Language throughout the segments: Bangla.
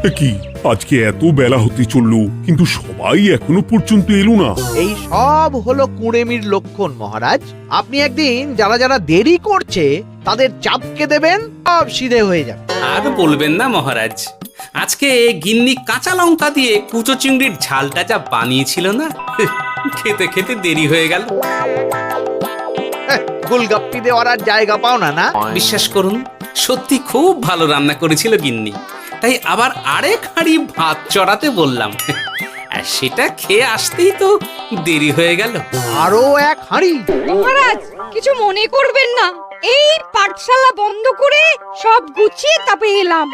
কি আজকে এত বেলা হতে চললো কিন্তু সবাই এখনো পর্যন্ত এলো না। এই সব হলো কুড়েমির লক্ষণ মহারাজ। আপনি একদিন যারা যারা দেরি করছে তাদের চাপকে দেবেন, সব সিধে হয়ে যাবে। আর বলবেন না মহারাজ, আজকে গিন্নি কাঁচা লঙ্কা দিয়ে কুচো চিংড়ির ঝালটা যা বানিয়েছিল না, খেতে খেতে দেরি হয়ে গেল। গোলগাপ্পি দেওয়ার আর জায়গা পাও না না? বিশ্বাস করুন, সত্যি খুব ভালো রান্না করেছিল গিন্নি, তাই আবার আরেক হাঁড়ি ভাত চড়াতে বললাম। আর সেটা খেয়ে আসতেই তো দেরি হয়ে গেল। আরো এক হাঁড়ি? মহারাজ কিছু মনে করবেন না, এই পাঠশালা বন্ধ করে সব গুছিয়ে তবে এলাম।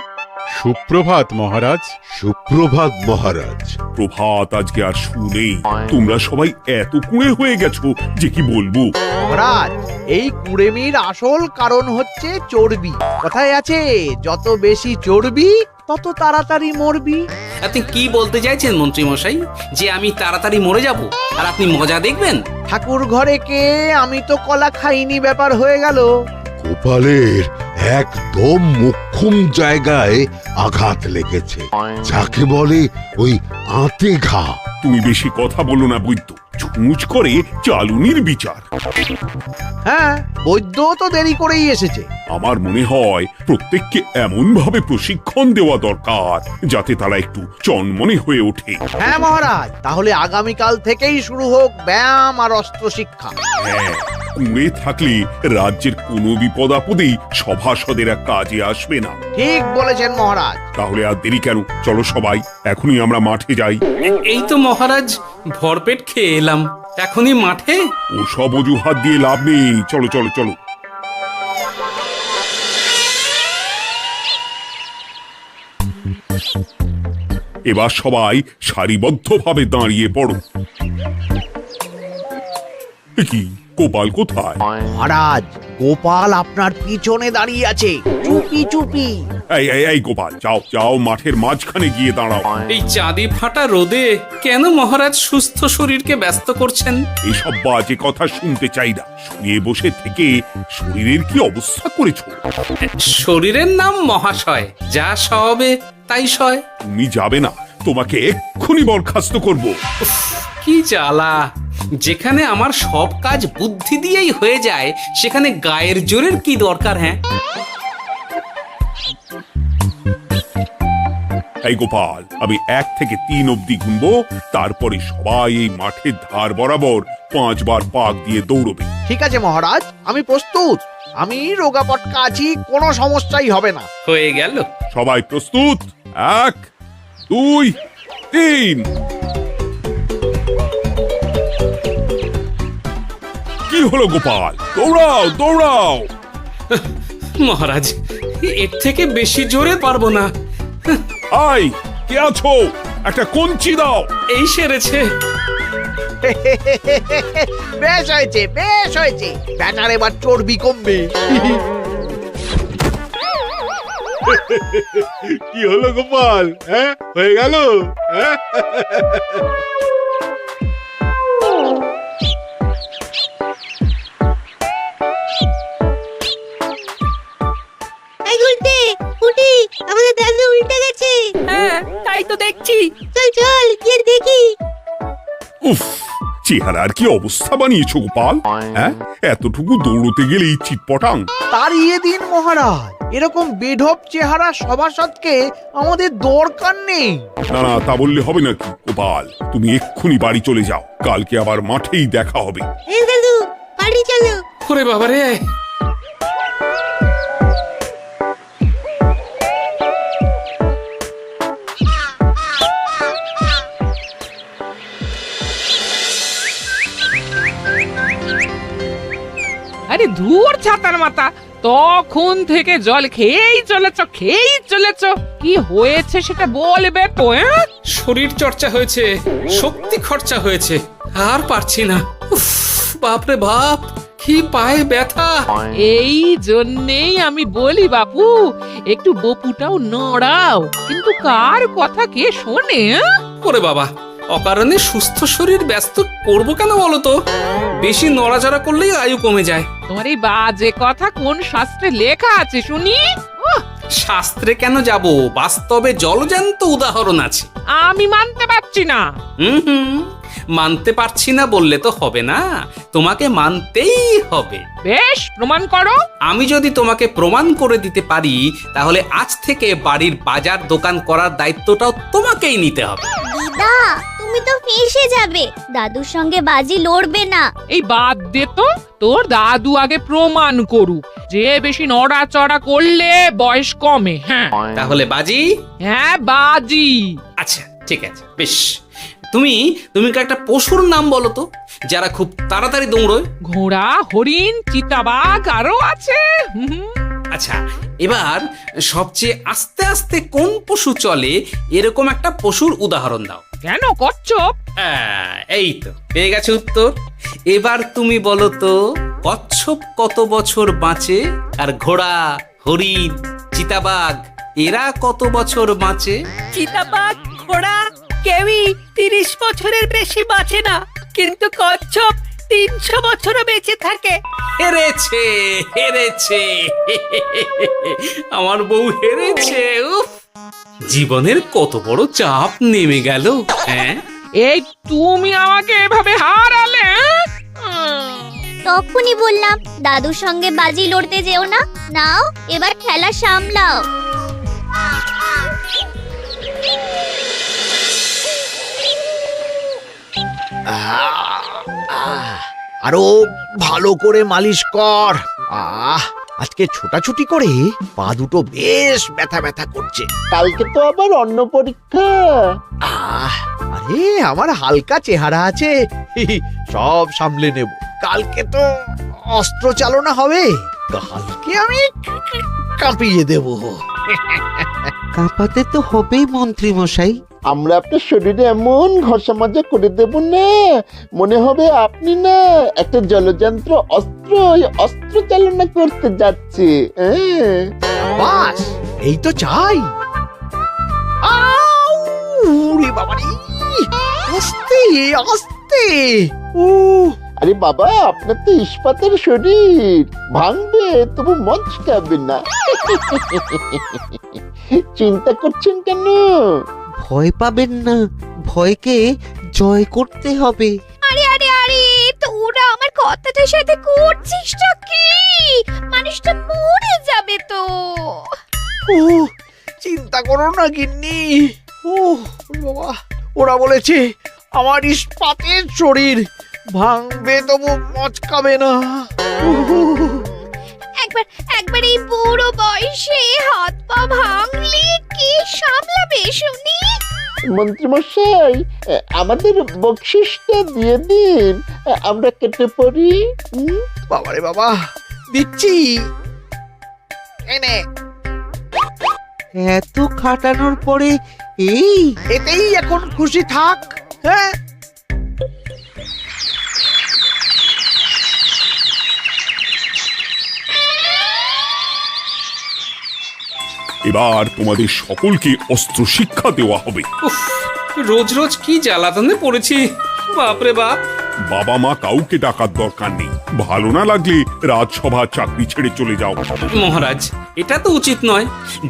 সুপ্রভাত মহারাজ। সুপ্রভাত মহারাজ। প্রভাত আজকে আর শুনেই। তোমরা সবাই এত কুঁড়ে হয়ে গেছো যে কি বলবো। মহারাজ, এই কুড়েমির আসল কারণ হচ্ছে চর্বি। কথায় আছে, যত বেশি চর্বি তত তাড়াতাড়ি মরবি। আপনি কি বলতে চাইছেন মন্ত্রী মশাই, যে আমি তাড়াতাড়ি মরে যাব আর আপনি মজা দেখবেন? ঠাকুর ঘরে কে, আমি তো কলা খাইনি ব্যাপার হয়ে গেল। গোপালের একদম মোক্ষম জায়গায় আঘাত লেগেছে, যাকে বলে ওই আঁতে ঘা। তুমি বেশি কথা বলো না বৈদ্য, ছুঁচ করে চালুনির বিচার। হ্যাঁ, বৈদ্য তো দেরি করেই এসেছে। আমার মনে হয় প্রত্যেককে এমন ভাবে প্রশিক্ষণ দেওয়া দরকার যাতে তারা একটু চনমনে হয়ে ওঠে। হ্যাঁ মহারাজ, তাহলে আগামীকাল থেকেই শুরু হোক ব্যায়াম আর অস্ত্র শিক্ষা। হ্যাঁ, কুঁড়ে থাকলে রাজ্যের কোনো বিপদ আপদেই সভাসদেরা কাজে আসবে না। ঠিক বলেছেন মহারাজ। তাহলে আর দেরি কেন, চলো সবাই এখনই আমরা মাঠে যাই। এই তো মহারাজ ভরপেট খেয়ে এলাম, এখনই মাঠে? ও সব অজুহাত দিয়ে লাভ নেই, চলো চলো চলো। এবার সবাই সারিবদ্ধভাবে দাঁড়িয়ে পড়ো। এ কি, গোপাল কোথায়? মহারাজ, গোপাল আপনার পিছনে দাঁড়িয়ে আছে, চুপি চুপি। এই গোপাল, যাও যাও, মাঠের মাঝখানে গিয়ে দাঁড়াও। এই চাঁদি ফাটা রোদে কেন মহারাজ সুস্থ শরীরকে ব্যস্ত করছেন? এসব বাজে কথা শুনতে চাই না। শুয়ে বসে থেকে শরীরের কি অবস্থা করেছো? শরীরের নাম মহাশয়, যা সবে তাই সয়। তুমি যাবে না, তোমাকে এক্ষুনি বরখাস্ত করব। কি জ্বালা! যেখানে আমার সব কাজ বুদ্ধি দিয়েই হয়ে যায়, সেখানে গায়ের জোরের কি দরকার? হ্যাঁ, এই গোপাল, আমি 1 থেকে 3 অব্দি গুনবো, তারপরে সবাই এই মাঠের ধার বরাবর 5 বার পাক দিয়ে দৌড়বে। ঠিক আছে মহারাজ, আমি প্রস্তুত। আমি রোগা পটকা আছি, কোনো সমস্যাই হবে না। হয়ে গেল। সবাই প্রস্তুত? 1, 2, 3। কি হলো গোপাল, দৌড়াও দৌড়াও। মহারাজ, এর থেকে বেশি জোরে পারবো না। আই, কে আছো? একটা কঞ্চি দাও। এই সেরেছে। বেশ হয়েছে, বেশ হয়েছে। ব্যাটার এবার চর্বি কমবে। কি হলো গোপাল, হ্যাঁ হয়ে গেল? আমাদের দাদু উল্টে গেছে। হ্যাঁ, তাই তো দেখছি। চল চল গিয়ে দেখি। উফ, চেহারার কি অবস্থা বানিয়েছো গোপাল, হ্যাঁ? এতটুকু দৌড়তে গেলেই চিটপটাং। তাড়িয়ে দিন মহারাজ, এরকম বেঢপ চেহারা সভাসদকে আমাদের দরকার নেই। না না, তা বললে হবে নাকি গোপাল? তুমি এক্ষুনি বাড়ি চলে যাও, কালকে আবার মাঠেই দেখা হবে। এই দাদু, বাড়ি চলো। ওরে বাবারে! আরে ধুর ছাতার মাথা, তখন থেকে জল খেয়েই চলেছ। কি হয়েছে সেটা বলবে তো? শরীর চর্চা হয়েছে, শক্তি খরচা হয়েছে, আর পারছি না। উফ, বাপরে বাপ, কি পায়ে ব্যথা! এই জন্যেই আমি বলি বাপু, একটু বপুটাও নড়াও, কিন্তু কার কথা কে শোনে? ওরে বাবা, অকারণে সুস্থ শরীর ব্যস্ত করবো কেন বলো তো? বেশি নড়াচড়া করলেই আয়ু কমে যায়। তোমার এই বাজে কথা কোন শাস্ত্রে লেখা আছে শুনি? শাস্ত্রে কেন যাব, বাস্তবে জলজ্যান্ত উদাহরণ আছে। আমি মানতে পারছি না। হুম, মানতে পারছি না বললে তো হবে না, তোমাকে মানতেই হবে। বেশ, প্রমাণ করো। আমি যদি তোমাকে প্রমাণ করে দিতে পারি, তাহলে আজ থেকে বাড়ির বাজার দোকান করার দায়িত্বটাও তোমাকেই নিতে হবে। দিদা, তুমি তো ফেঁসে যাবে, দাদুর সঙ্গে বাজি লড়বে না। এই বাদ দে তো, তোর দাদু আগে প্রমাণ করুক যে বেশি নড়াচড়া করলে বয়স কমে। হ্যাঁ তাহলে বাজি? হ্যাঁ, বাজি। আচ্ছা ঠিক আছে, বেশ। তুমি একটা পশুর নাম বলো তো, যারা খুব তাড়াতাড়ি দৌড়য়। ঘোড়া, হরিণ, চিতাবাঘ আরো আছে। আচ্ছা, এবার সবচেয়ে আস্তে আস্তে কোন পশু চলে, এরকম একটা পশুর উদাহরণ দাও। কেন কচ্ছপ? এই তো পেয়ে গেছে উত্তর। এবার তুমি বলো তো, কচ্ছপ কত বছর বাঁচে, আর ঘোড়া, হরিণ, চিতাবাঘ এরা কত বছর বাঁচে? চিতাবাঘ, ঘোড়া কেউই 30 বছরের বেশি বাঁচে না, কিন্তু কচ্ছপ 300 বছরও বেঁচে থাকে। হেরেছে, হেরেছে, আমার বউ হেরেছে। উফ, জীবনের কত বড় চাপ নেমে গেল। হ্যাঁ, এই তুমি আমাকে এভাবে হারালে? তখনই বললাম দাদুর সঙ্গে বাজি লড়তে যেও না। নাও, এবার খেলা সামলাও। আরো ভালো করে মালিশ কর। আজকে ছোটাছুটি করে পা দুটো বেশ ব্যথা ব্যথা করছে। কালকে তো আবার অন্য পরীক্ষা। আরে আমার হালকা চেহারা আছে, সব সামলে নেব। কালকে তো অস্ত্র চালনা হবে, কালকে আমি কাঁপিয়ে দেব। কাঁপাতে তো হবেই মন্ত্রী মশাই। আমরা আপনার শরীরে এমন ঘষা মাজা করে দেব না, মনে হবে আপনি না একটা জলযন্ত্র অস্ত্র চালনা করতে যাচ্ছে। বাস এই তো চাই। বাবারি, আস্তে আস্তে। আরে বাবা, আপনার তো ইস্পাতের শরীর, ভাঙবে তবু মচকাবে না। চিন্তা করছেন কেন? ভয় পাবেন না, ভয়কে জয় করতে হবে। আরে আরে আরে, তোরা আমার কথাটার সাথে করছিসটা কি? মানুষটা মরে যাবে তো। চিন্তা করো না গিন্নি। বাবা, ওরা বলেছে আমার ইস্পাতের শরীর, ভাঙবে তবু মচকাবে না। একবার এই বুড়ো বয়সে হাত পা ভাঙলে কি সামলাবে শুনি? মন্ত্রী মশাই, আমাদের বকশিসটা দিয়ে দিন, আমরা কেটে পড়ি। বাবারে বাবা, দিচ্ছি। এনে এত খাটানোর পরে এতেই এখন খুশি থাক। হ্যাঁ, এবার তোমাদের সকলকে অস্ত্র শিক্ষা দেওয়া হবে। উফ, রোজ রোজ কি জ্বালাতনে পড়েছি, বাপরে বাপ। বাবা মা কাউকে ডাকার দরকার নেই, ভালো না লাগলে রাজসভা চাকরি ছেড়ে চলে যাও। মহারাজ, এটা তো উচিত নয়।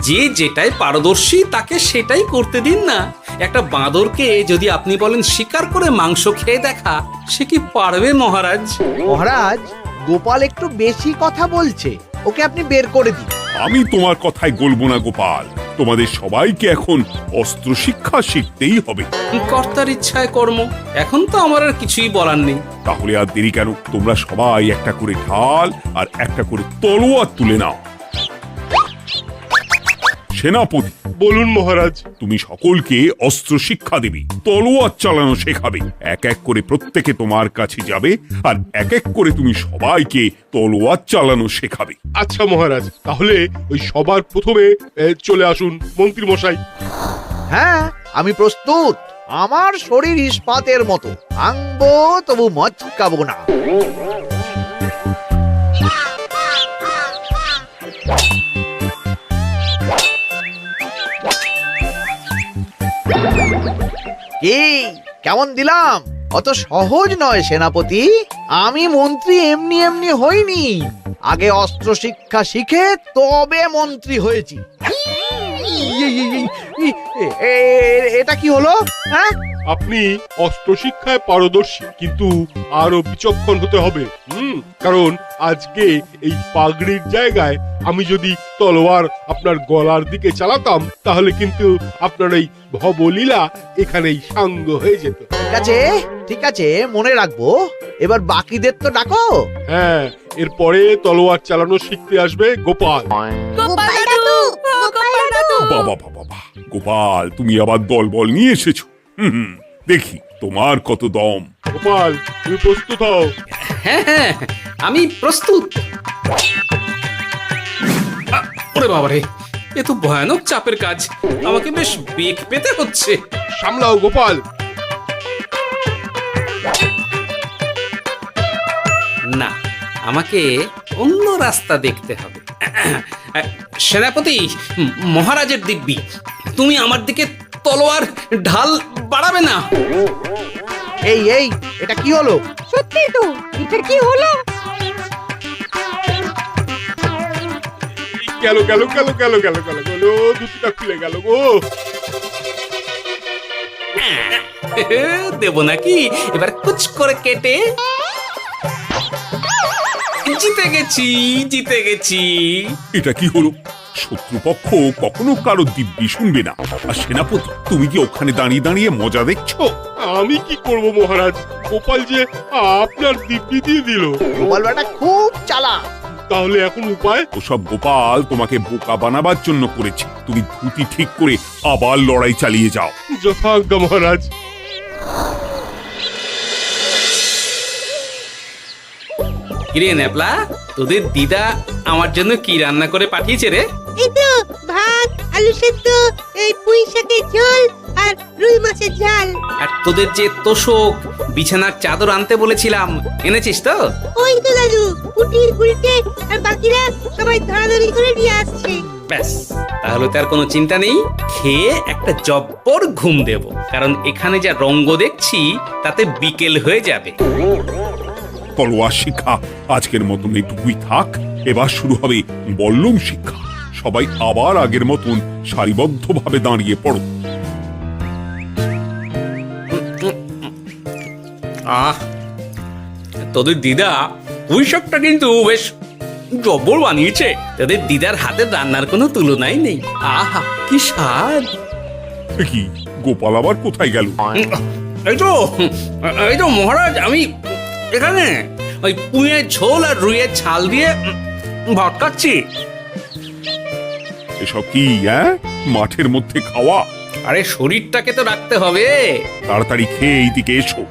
যে যেটাই পারদর্শী তাকে সেটাই করতে দিন না। একটা বাঁদরকে যদি আপনি বলেন শিকার করে মাংস খেয়ে দেখা, সে কি পারবে মহারাজ? মহারাজ, গোপাল একটু বেশি কথা বলছে, ওকে আপনি বের করে দিন। আমি তোমার কথায় গলবো না গোপাল, তোমাদের সবাইকে এখন অস্ত্র শিক্ষা শিখতেই হবে। কর্তার ইচ্ছায় কর্ম, এখন তো আমার আর কিছুই বলার নেই। তাহলে আর দেরি কেন, তোমরা সবাই একটা করে ঢাল আর একটা করে তলোয়ার তুলে নাও। সেনাপতি, বলুন মহারাজ। তুমি সকলকে অস্ত্র শিক্ষা দেবে, তলোয়ার চালানো শেখাবে। এক এক করে প্রত্যেকে তোমার কাছে যাবে, আর এক এক করে তুমি সবাইকে তলোয়ার চালানো শেখাবে। আচ্ছা মহারাজ, তাহলে ওই সবার প্রথমে চলে আসুন মন্ত্রী মশাই। হ্যাঁ, আমি প্রস্তুত। আমার শরীর ইস্পাতের মতো, ভাঙবো তবু মচকাবো না। কি কেমন দিলাম? অত সহজ নয় সেনাপতি। আমি মন্ত্রী এমনি এমনি হইনি, আগে অস্ত্র শিক্ষা শিখে তবে মন্ত্রী হয়েছি। এটা কি হলো? হ্যাঁ, আপনি অস্ত্র শিক্ষায় পারদর্শী, কিন্তু আরো বিচক্ষণ হতে হবে। কারণ আজকে এই পাগড়ির জায়গায় আমি যদি তলোয়ার আপনার গলার দিকে চালাতাম, তাহলে কিন্তু আপনার এই ভবলীলা এখানেই সাঙ্গ হয়ে যেত। ঠিক আছে, মনে রাখবো। এবার বাকিদের তো ডাকো। হ্যাঁ, এরপরে তলোয়ার চালানো শিখতে আসবে গোপাল। গোপাল দাদু, গোপাল দাদু। বাবা বাবা বাবা, গোপাল তুমি আবার দল বল নিয়ে এসেছো। দেখি তোমার কত দম। গোপাল, তুমি প্রস্তুত হও। হ্যাঁ হ্যাঁ, আমি প্রস্তুত। ওরে বাবারে, এ তো ভয়ানক চাপের কাজ, আমাকে বেশ বেগ পেতে হচ্ছে। সামলাও গোপাল। না, আমাকে অন্য রাস্তা দেখতে হবে। সেনাপতি, মহারাজের দিব্যি, তুমি আমার দিকে তলোয়ার ঢাল বাড়াবে না। এই এটা কি হলো? সত্যি তো, এটা কি হলো? গেল গেল গেল গেল গেল গেল গেল, দুটিটা খুলে গেল গো। দেব নাকি এবার কুচ করে কেটে? জিতে গেছি, জিতে গেছি। এটা কি হলো? শত্রুপক্ষ কখনো কারো দিব্যি শুনবে না। আর সেনাপতি, তুমি কি ওখানে দাঁড়িয়ে দাঁড়িয়ে মজা দেখছো? আমি কি করব মহারাজ, গোপাল যে আপনার দিব্যি দিয়ে দিল। গোপাল বেটা খুব চালাক। তাহলে এখন উপায়? ওসব গোপাল তোমাকে বোকা বানাবার জন্য করেছে। তুমি ধুতি ঠিক করে আবার লড়াই চালিয়ে যাও। যথাজ্ঞা মহারাজ। কিরে ন্যাপলা, তোদের দিদা আমার জন্য কি রান্না করে পাঠিয়েছে রে? এই তো ভাত, আলু সেদ্ধ, এই পুঁই শাকের ঝোল আর রুই মাছের ঝাল। আর তোদের যে তোষক, বিছানার চাদর আনতে বলেছিলাম, এনেছিস তো? ওই তো দাদু, কুটির গুলটে আর বাকিরা সবাই ধরাধরি করে নিয়ে আসছে। ব্যাস, তাহলে তার কোনো চিন্তা নেই। খেয়ে একটা জব্বর ঘুম দেব, কারণ এখানে যা রঙ্গ দেখছি তাতে বিকেল হয়ে যাবে। তলোয়ার শিক্ষা আজকের মতন এইটুকুই থাক। এবার শুরু হবে বল্লম শিক্ষা। সবাই আবার আগের মতন সারিবদ্ধভাবে দাঁড়িয়ে পড়ো। তোদের দিদা পুঁই শাকটা কিন্তু বেশ জব্বর বানিয়েছে। তোদের দিদার হাতের রান্নার কোনো তুলনাই নেই। আহা, কি স্বাদ! কি গোপাল আবার কোথায় গেল? এই তো মহারাজ, আমি এখানে ওই পুঁয়ের ঝোল আর রুইয়ের ছাল দিয়ে ভাত খাচ্ছি। এসব কি মাঠের মধ্যে খাওয়া? আরে শরীরটাকে তো রাখতে হবে। তাড়াতাড়ি খেয়ে এইদিকে এসো।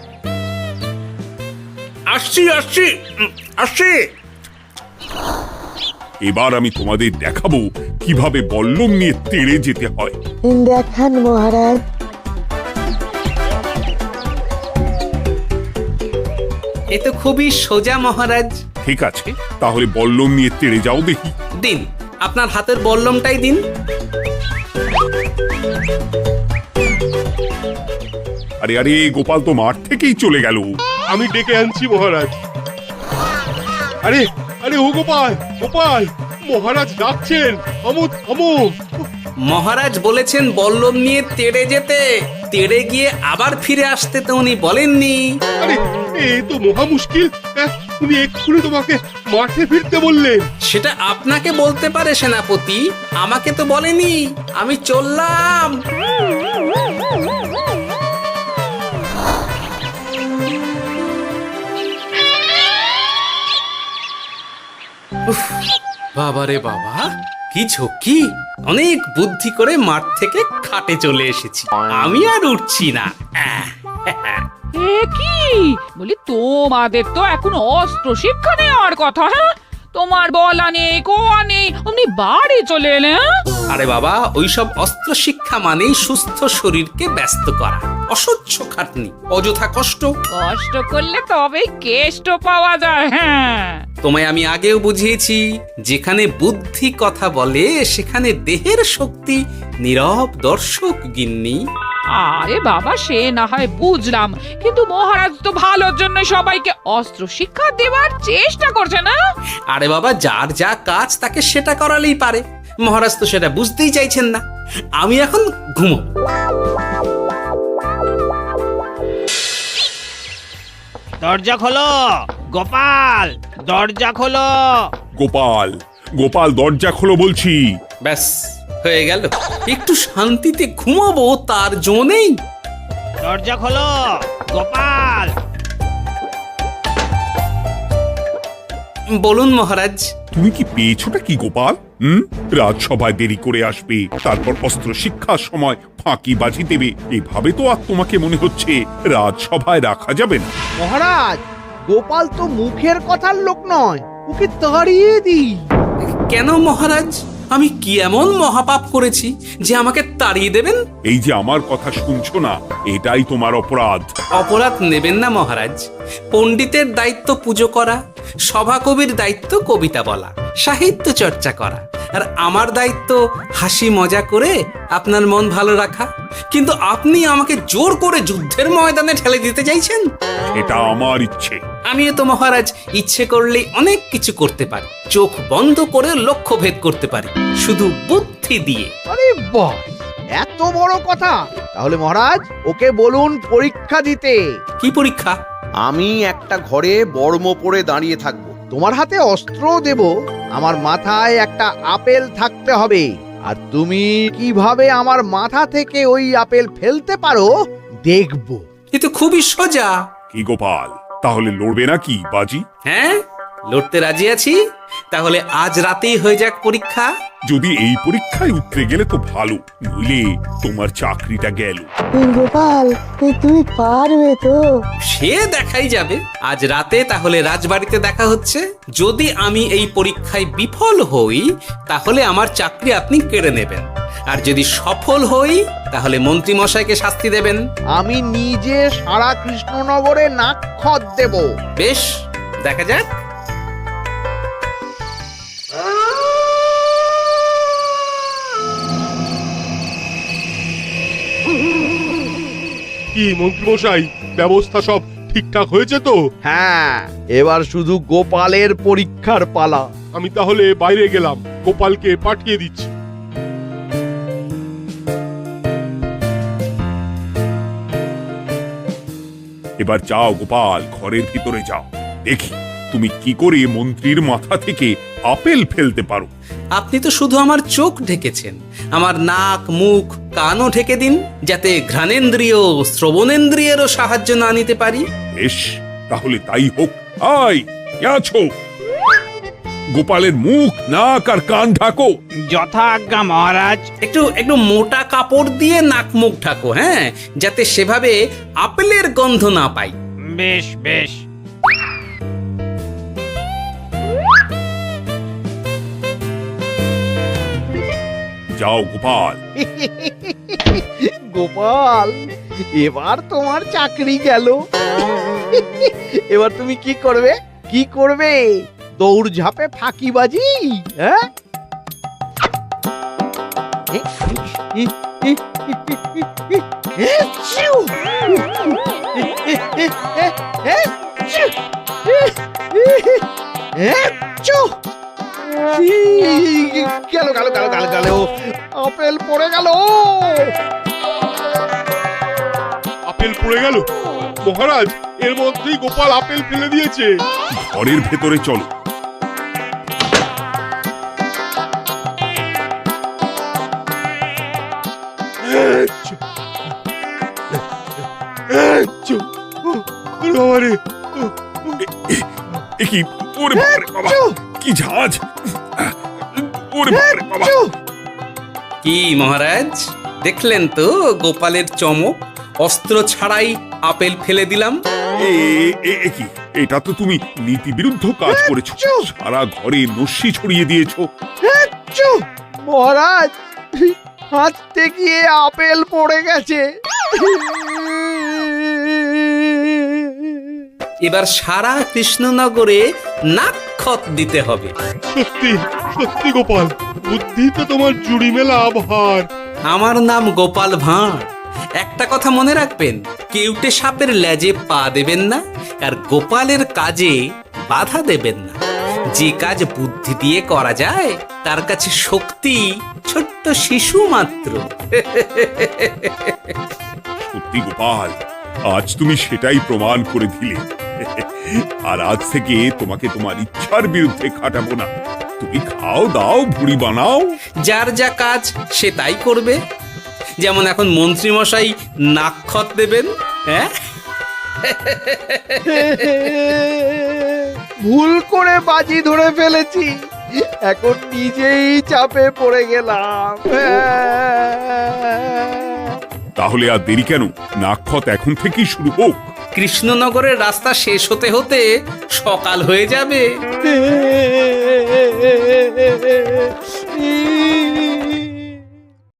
আসছি আসছি আসছি। এবার আমি তোমাদের দেখাবো কিভাবে বল্লম নিয়ে তেড়ে যেতে হয়। দেখান মহারাজ। এ তো খুবই সোজা মহারাজ। ঠিক আছে, তাহলে বল্লম নিয়ে তেড়ে যাও দেখি। দিন, আপনার হাতের বল্লমটাই দিন। আরে আরে, গোপাল তো মাঠ থেকেই চলে গেল। আমি ডেকে আনছি মহারাজ। আরে আরে, ও গোপাল, গোপাল, মহারাজ ডাকছেন, থামো থামো। মহারাজ বলেছেন বল্লম নিয়ে তেড়ে যেতে, তেড়ে গিয়ে আবার ফিরে আসতে তো উনি বলেননি। আরে, এ তো মহা মুশকিল। উনি এক্ষুনি তোমাকে মাঠে ফিরতে বললেন। সেটা আপনাকে বলতে পারে সেনাপতি, আমাকে তো বলেনি। আমি চললাম। বাবারে বাবা, কি ঝক্কি! অনেক বুদ্ধি করে মাঠ থেকে খাটে চলে এসেছি। আমি আর উঠছি না। এ কি বলি, তোমাদের তো এখন অস্ত্র শিক্ষা নেওয়ার কথা। হ্যাঁ, তোমার বলা নেই, কোয়া নেই, অমনি বাড়ি চলে এলে। আরে বাবা, ওইসব অস্ত্র শিক্ষা মানেই সুস্থ শরীরকে ব্যস্ত করা, অসহ্য খাটনি, অযথা কষ্ট। কষ্ট করলে তবেই কেষ্ট পাওয়া যায়। হ্যাঁ, তোমায় আমি আগেও বুঝিয়েছি, যেখানে বুদ্ধি কথা বলে সেখানে দেহের শক্তি নীরব দর্শক গিন্নি। আরে বাবা, সে না হয় বুঝলাম, কিন্তু মহারাজ তো ভালোর জন্য সবাইকে অস্ত্র শিক্ষা দেওয়ার চেষ্টা করছে না? আরে বাবা, যার যা কাজ তাকে সেটা করালেই পারে। মহারাজ তো সেটা বুঝতেই চাইছেন না। আমি এখন ঘুমো। দরজা খোলো গোপাল, দরজা খোলো। গোপাল, গোপাল দরজা খোলো বলছি। ব্যাস হয়ে গেল, একটু শান্তিতে ঘুমাবো তার জো নেই। দরজা খোলো গোপাল। বলুন মহারাজ। তুমি কি পেয়েছোটা কি গোপাল? রাজসভায় দেরি করে আসবে, তারপর অস্ত্র শিক্ষার সময় ফাঁকি বাজি দেবে, এভাবে তো আর তোমাকে মনে হচ্ছে রাজসভায় রাখা যাবে না। মহারাজ, গোপাল তো মুখের কথার লোক নয়, ওকে তাড়িয়ে দিই। কেন মহারাজ? আমি কি এমন মহাপাপ করেছি যে আমাকে তাড়িয়ে দেবেন? এই যে আমার কথা শুনছো না, এটাই তোমার অপরাধ। অপরাধ নেবেন না মহারাজ। পণ্ডিতের দায়িত্ব পুজো করা, সভাকবির দায়িত্ব কবিতা বলা, সাহিত্য চর্চা করা, আর আমার দায়িত্ব হাসি মজা করে আপনার মন ভালো রাখা। কিন্তু আপনি আমাকে জোর করে যুদ্ধের ময়দানে ঠেলে দিতে চাইছেন। এটা আমার ইচ্ছে। আমিও তো মহারাজ ইচ্ছে করলেই অনেক কিছু করতে পারি। চোখ বন্ধ করে লক্ষ্য ভেদ করতে পারি, শুধু বুদ্ধি দিয়ে। আরে বাহ, এত বড় কথা! তাহলে মহারাজ, ওকে বলুন পরীক্ষা দিতে। কি পরীক্ষা? আমি একটা ঘরে বর্ম পরে দাঁড়িয়ে থাকবো, তোমার হাতে অস্ত্র দেব, আমার মাথায় একটা আপেল থাকতে হবে, আর তুমি কিভাবে আমার মাথা থেকে ওই আপেল ফেলতে পারো দেখবো। এ তো খুবই সোজা। কি গোপাল, তাহলে লড়বে নাকি বাজি? হ্যাঁ, লড়তে রাজি আছি। তাহলে আজ রাতেই হয়ে যাক পরীক্ষা। যদি এই পরীক্ষায় উতরে গেলে তো ভালো, নইলে তোমার চাকরিটা গেল। গোপাল, তুমি পারবে তো? সে দেখাই যাবে। আজ রাতে তাহলে রাজবাড়িতে দেখা হচ্ছে। যদি আমি এই পরীক্ষায় বিফল হই, তাহলে আমার চাকরি আপনি কেড়ে নেবেন, আর যদি সফল হই তাহলে মন্ত্রী মশাইকে শাস্তি দেবেন। আমি নিজে সারা কৃষ্ণনগরে নাক্ষত দেব। বেশ, দেখা যাক। কি মন্ত্রীমশাই, ব্যবস্থা সব ঠিকঠাক হয়েছে তো? হ্যাঁ, এবার শুধু গোপালের পরীক্ষার পালা। আমি তাহলে বাইরে গেলাম, গোপালকে পাঠিয়ে দিচ্ছি। এবার যাও গোপাল, ঘরের ভিতরে যাও, দেখি তুমি কি করে মন্ত্রীর মাথা থেকে আপেল ফেলতে পারো। আপনি তো শুধু আমার চোখ ঢেকেছেন, আমার নাক মুখ কানও ঢেকে দিন, যাতে ঘ্রাণেন্দ্রিয় শ্রবণেন্দ্রিয়েরও সাহায্য না নিতে পারি। বেশ, তাহলে তাই হোক। আয়, কে আছো? গোপালের মুখ নাক আর কান ঢাকো। যথা আজ্ঞা মহারাজ। একটু একটু মোটা কাপড় দিয়ে নাক মুখ ঢাকো, হ্যাঁ, যাতে সেভাবে আপেলের গন্ধ না পাই। বেশ বেশ। যাও গোপাল। গোপাল, এবার তোমার চাকরি গেল। এবার তুমি কি করবে? কি করবে? দৌড় ঝাঁপে ফাঁকিবাজি? হ্যাঁ, গেল গেল গেল গেল গেল, আপেল পড়ে গেল। আপেল পড়ে গেল? মহারাজ, এর মধ্যেই গোপাল আপেল ফেলে দিয়েছে। ঘরের ভেতরে চলো। কি ওরে বাবারে বাবা, কি ঝাঁজ! ওরে বাবারে বাবা। কি মহারাজ, দেখলেন তো গোপালের চমক? অস্ত্র ছাড়াই আপেল ফেলে দিলাম। কি, এটা তো তুমি নীতি বিরুদ্ধ কাজ করেছো। সারা ঘরে নস্যি ছড়িয়ে দিয়েছো। মহারাজ, হাঁটতে গিয়ে আপেল পড়ে গেছে। এবার সারা কৃষ্ণনগরে নাক্ষত দিতে হবে। সত্যি সত্যি গোপাল, বুদ্ধিতে তোমার জুড়ি মেলা ভার। আমার নাম গোপাল ভাঁড়। একটা কথা মনে রাখবেন, কেউটে সাপের লেজে পা দেবেন না, আর গোপালের কাজে বাধা দেবেন না। যে কাজ বুদ্ধি দিয়ে করা যায় তার কাছে শক্তি ছোট্ট শিশু মাত্র। সত্যি গোপাল, আজ তুমি সেটাই প্রমাণ করে দিলে। আর আজ থেকে তোমাকে তোমার ইচ্ছার বিরুদ্ধে খাটাবো না। তুমি খাও দাও ভুড়ি বানাও। যার যা কাজ সে তাই করবে। যেমন এখন মন্ত্রী মশাই নাক্ষত দেবেন। হ্যাঁ, ভুল করে বাজি ধরে ফেলেছি, এখন নিজেই চাপে পড়ে গেলাম। তাহলে আর দেরি কেন? নাক্ষত এখন থেকেই শুরু হোক। কৃষ্ণনগরের রাস্তা শেষ হতে হতে সকাল হয়ে যাবে।